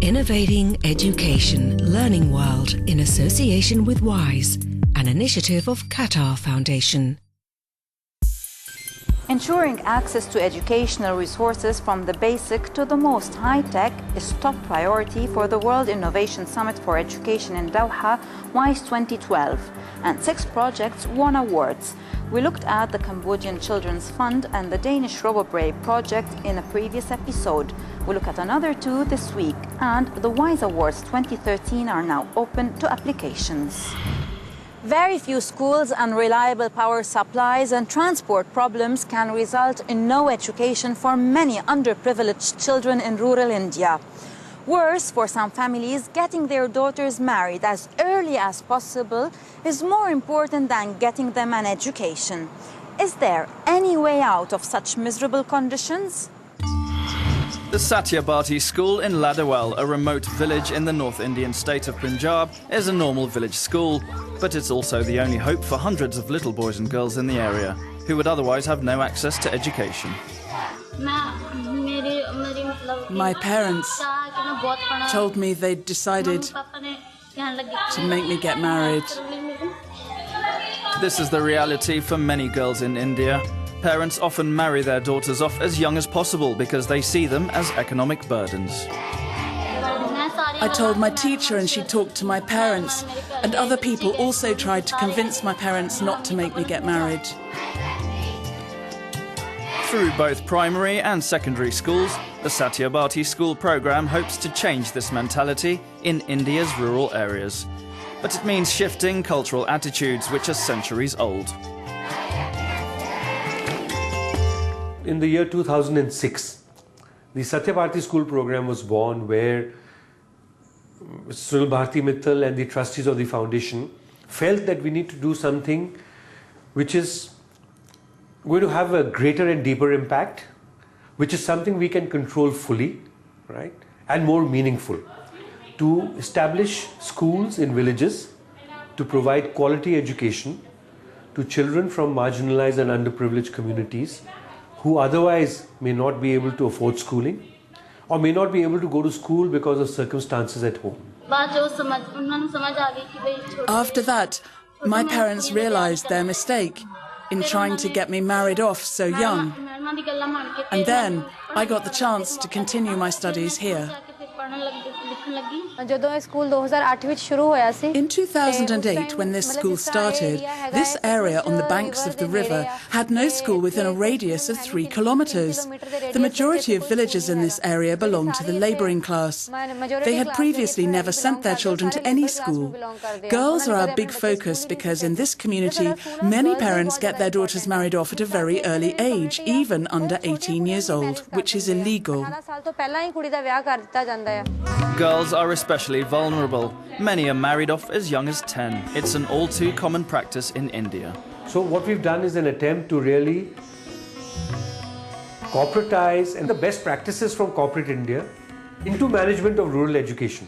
Innovating Education Learning World in association with WISE, an initiative of Qatar Foundation. Ensuring access to educational resources from the basic to the most high-tech is top priority for the World Innovation Summit for Education in Doha, WISE 2012, and 6 projects won awards. We looked at the Cambodian Children's Fund and the Danish RoboBrave project in a previous episode. We look at another 2 this week, and the WISE Awards 2013 are now open to applications. Very few schools, unreliable power supplies and transport problems can result in no education for many underprivileged children in rural India. Worse, for some families, getting their daughters married as early as possible is more important than getting them an education. Is there any way out of such miserable conditions? The Satya Bharti School in Ladawal, a remote village in the North Indian state of Punjab, is a normal village school, but it's also the only hope for hundreds of little boys and girls in the area who would otherwise have no access to education. My parents told me they'd decided to make me get married. This is the reality for many girls in India. Parents often marry their daughters off as young as possible because they see them as economic burdens. I told my teacher and she talked to my parents, and other people also tried to convince my parents not to make me get married. Through both primary and secondary schools, the Satya Bharti School Programme hopes to change this mentality in India's rural areas. But it means shifting cultural attitudes which are centuries old. In the year 2006, the Satya Bharti School Programme was born, where Satya Bharti Mittal and the trustees of the foundation felt that we need to do something which is going to have a greater and deeper impact, which is something we can control fully, right, and more meaningful. To establish schools in villages, to provide quality education to children from marginalized and underprivileged communities who otherwise may not be able to afford schooling or may not be able to go to school because of circumstances at home. After that, my parents realized their mistake in trying to get me married off so young. And then I got the chance to continue my studies here. In 2008, when this school started, this area on the banks of the river had no school within a radius of 3 kilometers. The majority of villagers in this area belonged to the labouring class. They had previously never sent their children to any school. Girls are our big focus because in this community, many parents get their daughters married off at a very early age, even under 18 years old, which is illegal. Girls are especially vulnerable. Many are married off as young as 10. It's an all too common practice in India. So what we've done is an attempt to really corporatize and the best practices from corporate India into management of rural education.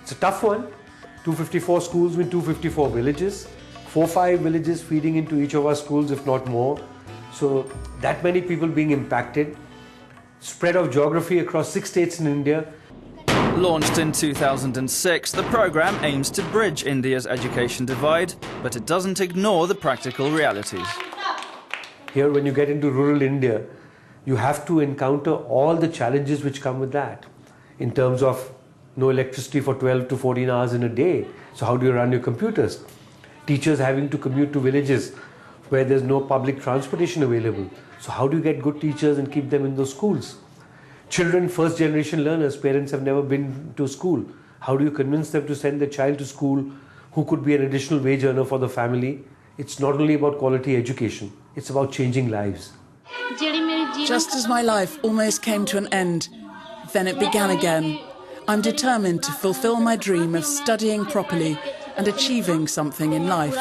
It's a tough one. 254 schools with 254 villages, 4-5 villages feeding into each of our schools, if not more. So that many people being impacted. Spread of geography across 6 states in India. Launched in 2006, the programme aims to bridge India's education divide, but it doesn't ignore the practical realities. Here, when you get into rural India, you have to encounter all the challenges which come with that, in terms of no electricity for 12 to 14 hours in a day. So how do you run your computers? Teachers having to commute to villages where there's no public transportation available. So how do you get good teachers and keep them in those schools? Children, first generation learners, parents have never been to school. How do you convince them to send their child to school who could be an additional wage earner for the family? It's not only about quality education, it's about changing lives. Just as my life almost came to an end, then it began again. I'm determined to fulfill my dream of studying properly and achieving something in life.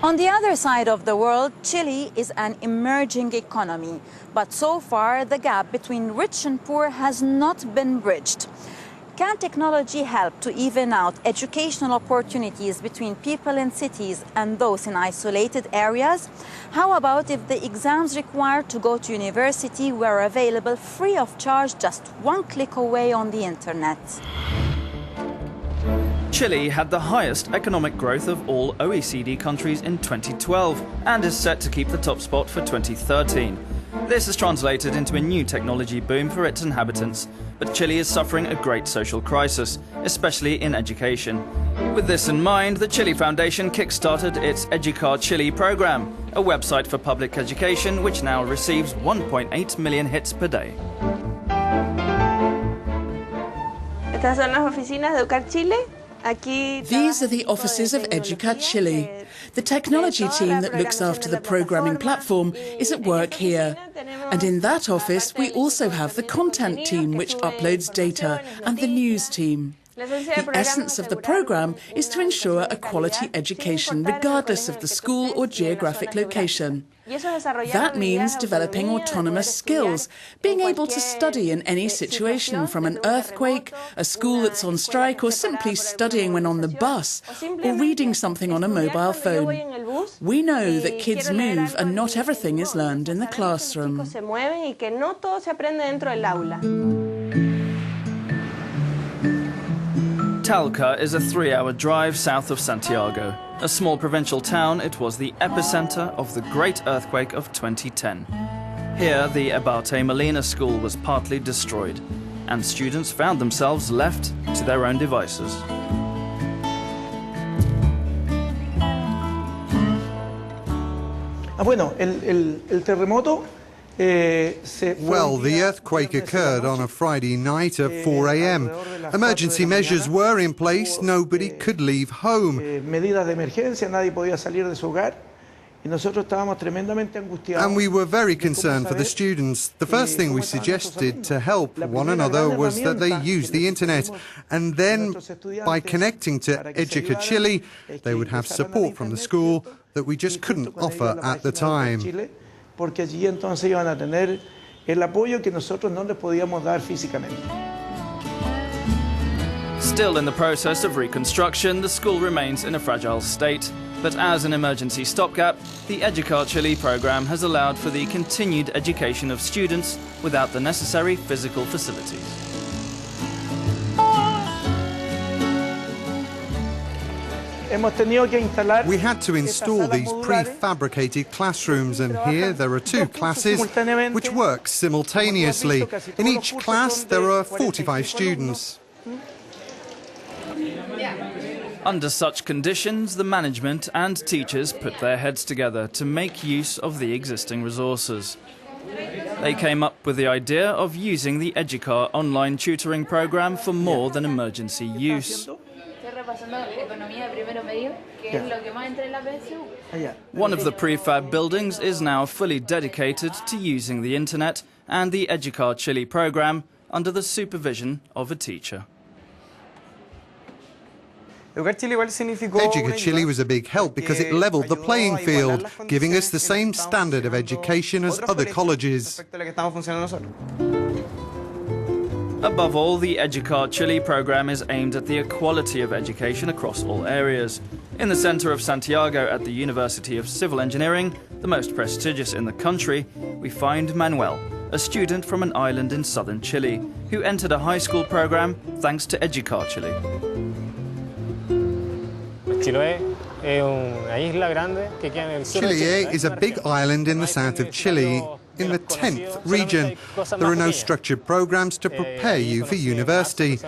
On the other side of the world, Chile is an emerging economy, but so far the gap between rich and poor has not been bridged. Can technology help to even out educational opportunities between people in cities and those in isolated areas? How about if the exams required to go to university were available free of charge just one click away on the internet? Chile had the highest economic growth of all OECD countries in 2012 and is set to keep the top spot for 2013. This has translated into a new technology boom for its inhabitants, but Chile is suffering a great social crisis, especially in education. With this in mind, the Chile Foundation kick-started its EducarChile programme, a website for public education which now receives 1.8 million hits per day. Estas son las oficinas de EducarChile. These are the offices of EducarChile. The technology team that looks after the programming platform is at work here. And in that office, we also have the content team, which uploads data, and the news team. The essence of the programme is to ensure a quality education regardless of the school or geographic location. That means developing autonomous skills, being able to study in any situation, from an earthquake, a school that's on strike, or simply studying when on the bus, or reading something on a mobile phone. We know that kids move and not everything is learned in the classroom. Talca is a 3-hour drive south of Santiago. A small provincial town, it was the epicenter of the great earthquake of 2010. Here, the Abate Molina school was partly destroyed, and students found themselves left to their own devices. Bueno, el terremoto. Well, the earthquake occurred on a Friday night at 4 a.m. Emergency measures were in place, nobody could leave home. And we were very concerned for the students. The first thing we suggested to help one another was that they use the internet. And then, by connecting to EducarChile, they would have support from the school that we just couldn't offer at the time. Porque allí entonces iban a tener el apoyo que nosotros no les podíamos dar físicamente. Still in the process of reconstruction, the school remains in a fragile state. But as an emergency stopgap, the EducarChile programme has allowed for the continued education of students without the necessary physical facilities. We had to install these prefabricated classrooms, and here there are 2 classes which work simultaneously. In each class there are 45 students. Under such conditions, the management and teachers put their heads together to make use of the existing resources. They came up with the idea of using the Educar online tutoring programme for more than emergency use. One of the prefab buildings is now fully dedicated to using the internet and the EducarChile programme under the supervision of a teacher. EducarChile was a big help because it levelled the playing field, giving us the same standard of education as other colleges. Above all, the EducarChile programme is aimed at the equality of education across all areas. In the centre of Santiago at the University of Civil Engineering, the most prestigious in the country, we find Manuel, a student from an island in southern Chile, who entered a high school programme thanks to EducarChile. Chile is a big island in the south of Chile, in the 10th region. There are no structured programs to prepare you for university.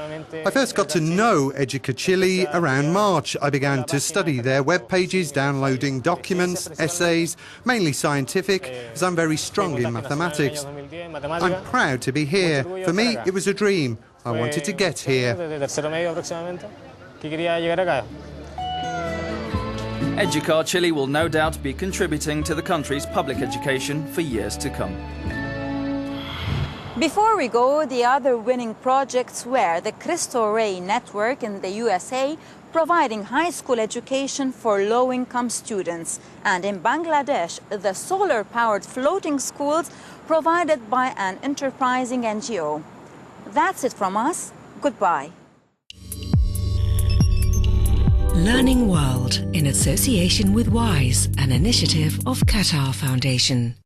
I first got to know EducarChile around March. I began to study their web pages, downloading documents, essays, mainly scientific, as I'm very strong in mathematics. I'm proud to be here. For me, it was a dream. I wanted to get here. EducarChile will no doubt be contributing to the country's public education for years to come. Before we go, the other winning projects were the Cristo Rey network in the USA, providing high school education for low-income students, and in Bangladesh, the solar-powered floating schools provided by an enterprising NGO. That's it from us. Goodbye. Learning World in association with WISE, an initiative of Qatar Foundation.